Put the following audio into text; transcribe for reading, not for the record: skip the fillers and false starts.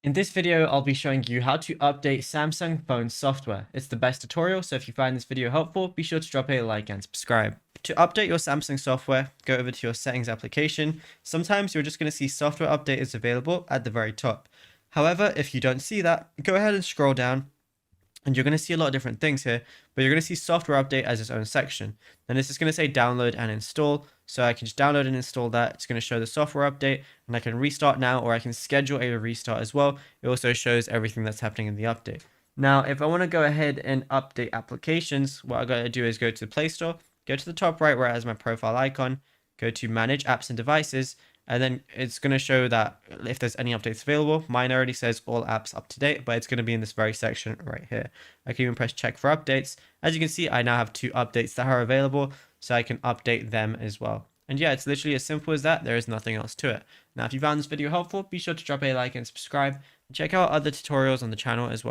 In this video, I'll be showing you how to update Samsung phone software. It's the best tutorial, so if you find this video helpful, be sure to drop a like and subscribe. To update your Samsung software, go over to your settings application. Sometimes you're just going to see software update is available at the very top. However, if you don't see that, go ahead and scroll down and you're going to see a lot of different things here, but you're going to see software update as its own section. Then this is going to say download and install. So I can just download and install that. It's going to show the software update and I can restart now, or I can schedule a restart as well. It also shows everything that's happening in the update. Now, if I want to go ahead and update applications, what I got to do is go to the Play Store, go to the top right where it has my profile icon, go to manage apps and devices, and then it's going to show that if there's any updates available. Mine already says all apps up to date, but it's going to be in this very section right here. I can even press check for updates. As you can see, I now have 2 updates that are available, so I can update them as well. And yeah, it's literally as simple as that. There is nothing else to it. Now, if you found this video helpful, be sure to drop a like and subscribe, and check out other tutorials on the channel as well.